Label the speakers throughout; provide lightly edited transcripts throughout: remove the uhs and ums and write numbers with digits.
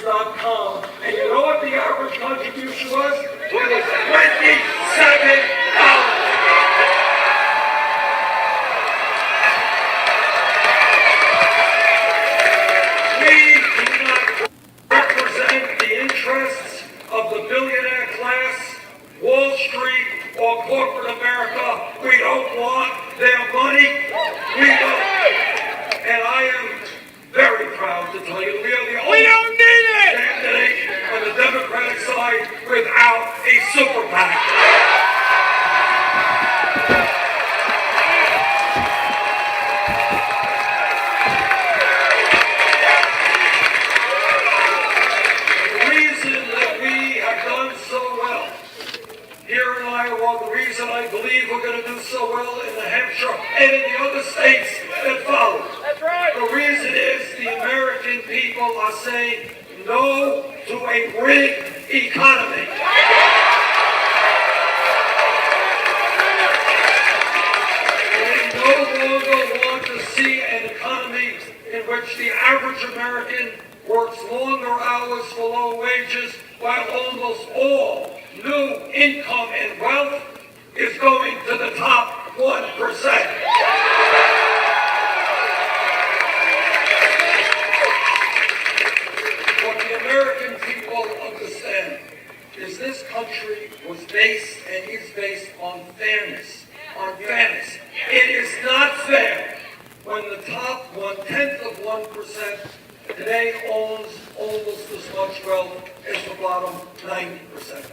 Speaker 1: Caucus.com. And you know what the average contribution was? It was $27. Of the billionaire class, Wall Street, or corporate America. We don't want their money. We don't. And I am very proud to tell you we are the only candidate on the Democratic side without a super PAC. Here in Iowa, the reason I believe we're going to do so well in New Hampshire and in the other states that follow. That's right. The reason is the American people are saying no to a rigged economy. They no longer want to see an economy in which the average American works longer hours for low wages, while almost all new income and wealth is going to the top 1%. What the American people understand is this country was based and is based on fairness. It is not fair when the top 0.1% today owns almost as much wealth as the bottom 90%.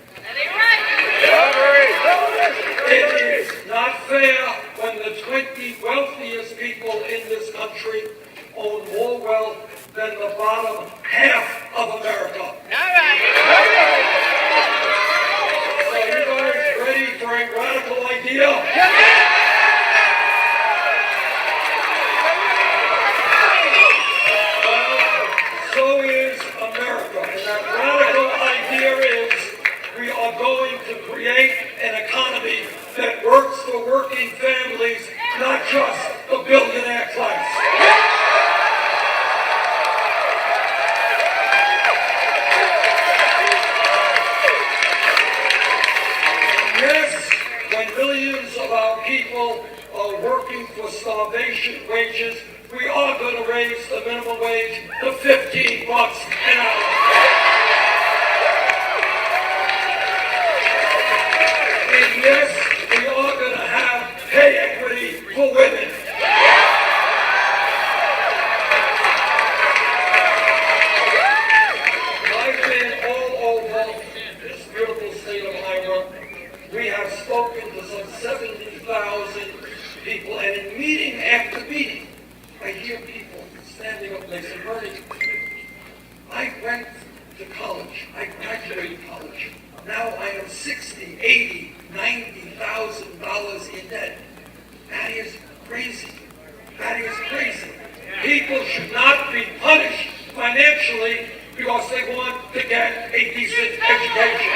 Speaker 1: It is not fair when the 20 wealthiest people in this country own more wealth than the bottom half of America. So you guys ready for a radical idea? So is America, and that radical idea is we are going to create an economy that works for working families, not just the billionaire class. Yes, when millions of our people are working for starvation wages, we are going to raise the minimum wage to $15 an hour. And yes, we are going to have pay equity for women. I've been all over this beautiful state of Iowa. We have spoken to some 70,000 people, and in meeting after meeting, I hear people standing up and they say, Bernie, I went to college. I graduated college. Now I am $60,000, $80,000, $90,000 in debt. That is crazy. That is crazy. People should not be punished financially because they want to get a decent education.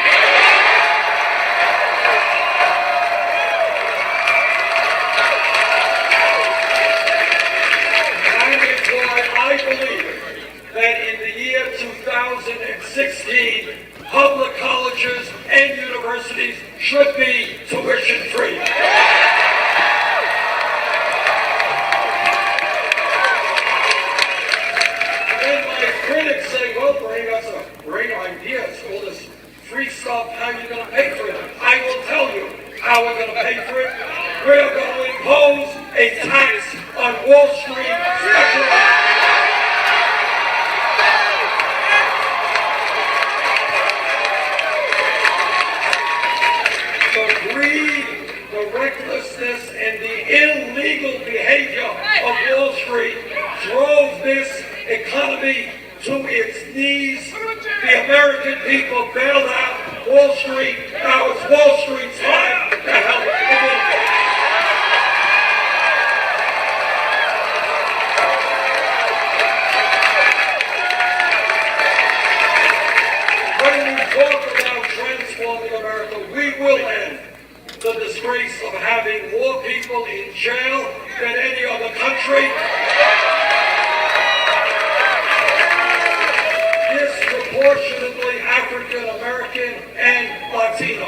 Speaker 1: I believe that in the year 2016, public colleges and universities should be tuition free. Then my critics say, well, Bernie, that's a great idea. It's all this free stuff. How are you going to pay for it? I will tell you how we're going to pay for it. We're going to impose a tax on Wall Street speculators. The recklessness and the illegal behavior of Wall Street drove this economy to its knees. The American people bailed out Wall Street. Now it's Wall Street's time to help the middle. When we talk about transforming America, we will end the disgrace of having more people in jail than any other country. This will African American, and Latino.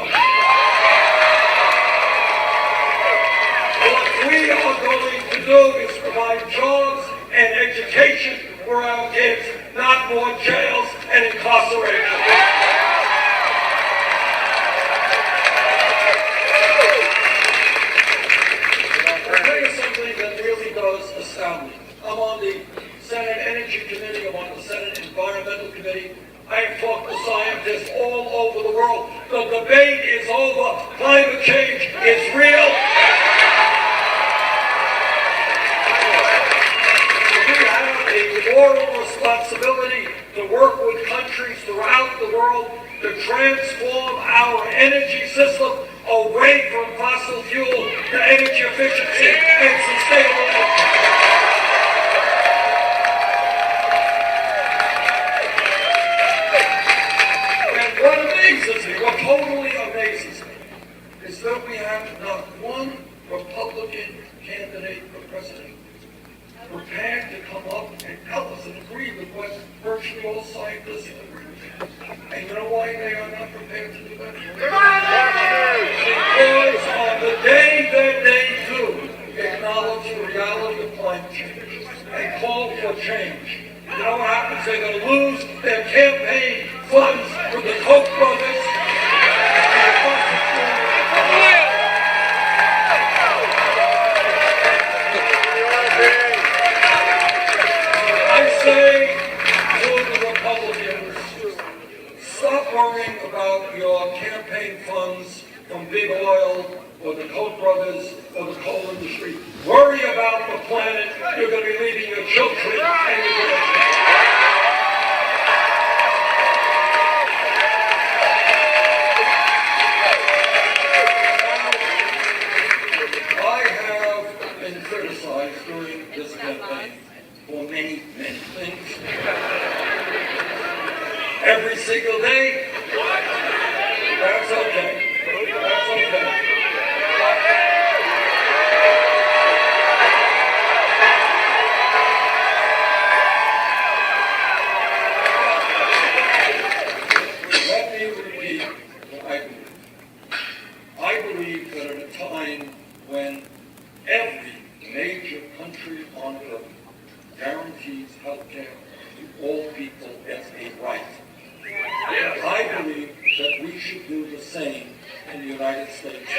Speaker 1: What we are going to do is provide jobs and education for our kids, not more jails and incarceration. I'll tell you something that really does astound me. I'm on the Senate Energy Committee, I'm on the Senate Environmental Committee. I have talked to scientists all over the world. The debate is over. Climate change is real. We have a moral responsibility to work with countries throughout the world to transform our energy system away from fossil fuel to energy efficiency and sustainable energy. What totally amazes me is that we have not one Republican candidate for president prepared to come up and tell us and agree with what virtually all scientists agree with. And you know why they are not prepared to do that? Because on the day that they do acknowledge the reality of climate change and call for change, you know what happens? They're going to lose their campaign funds from the Koch brothers. I say to the Republicans, stop worrying about your campaign funds from big oil or the Koch brothers or the coal industry. Worry about the planet you're going to be leaving your children and your grandchildren. Criticized during this campaign for many, many things. Every single day, that's okay. That's okay. Let me repeat what I believe. I believe that at a time when every major country on earth guarantees health care to all people as a right. I believe that we should do the same in the United States.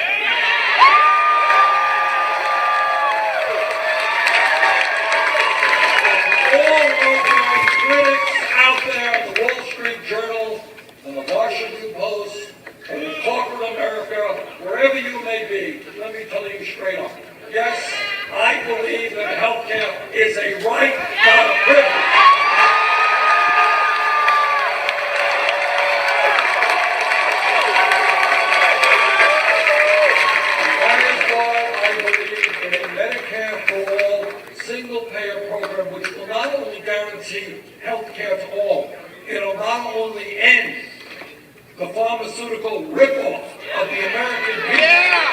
Speaker 1: All of my critics out there in the Wall Street Journal and the Washington Post and in corporate America, wherever you may be, let me tell you straight up. Yes, I believe that health care is a right, not a privilege. That is why I believe in a Medicare for all single-payer program which will not only guarantee health care to all, it will not only end the pharmaceutical ripoff of the American people,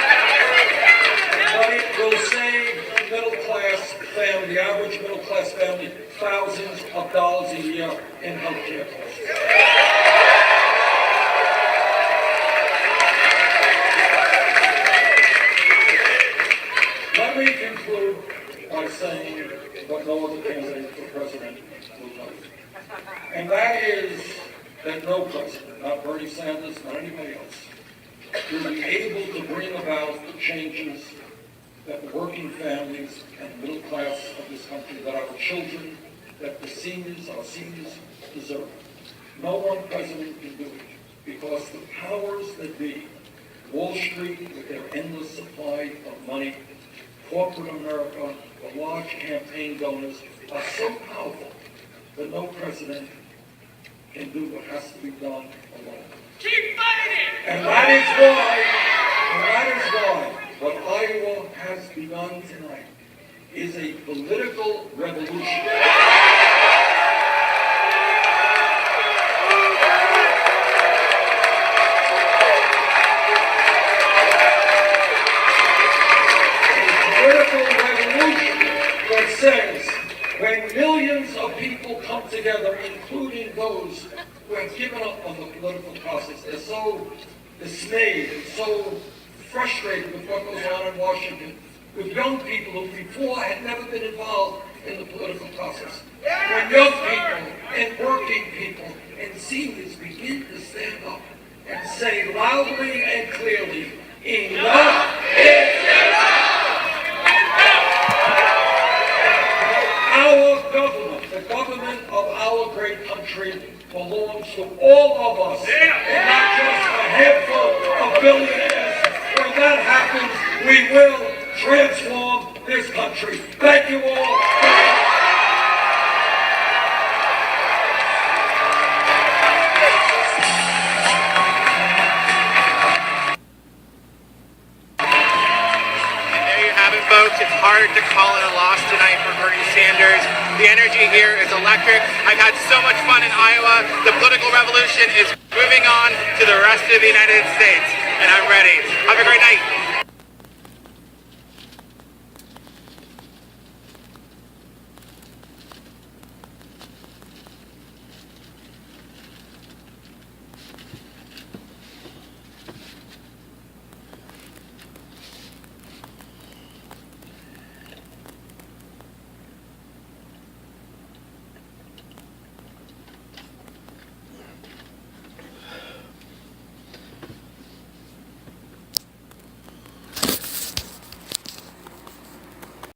Speaker 1: but it will save middle-class family, the average middle-class family, thousands of dollars a year in health care costs. Let me conclude by saying what no other candidate for president will do. And that is that no president, not Bernie Sanders, not anybody else, will be able to bring about the changes that the working families and the middle class of this country, that our children, that the seniors, our seniors deserve. No one president can do it because the powers that be, Wall Street with their endless supply of money, corporate America, the large campaign donors are so powerful that no president can do what has to be done alone.
Speaker 2: Keep fighting!
Speaker 1: And that is why what Iowa has begun tonight is a political revolution. That says when millions of people come together, including those those who have given up on the political process. They're so dismayed and so frustrated with what goes on in Washington, with young people who before had never been involved in the political process. When young people and working people and seniors begin to stand up and say loudly and clearly, enough is enough! Our government, the government of our great country, belongs to all of us, and not just a handful of billionaires. When that happens, we will transform this country. Thank you all.
Speaker 2: Folks, it's hard to call it a loss tonight for Bernie Sanders. The energy here is electric. I've had so much fun in Iowa. The political revolution is moving on to the rest of the United States, and I'm ready. Have a great night.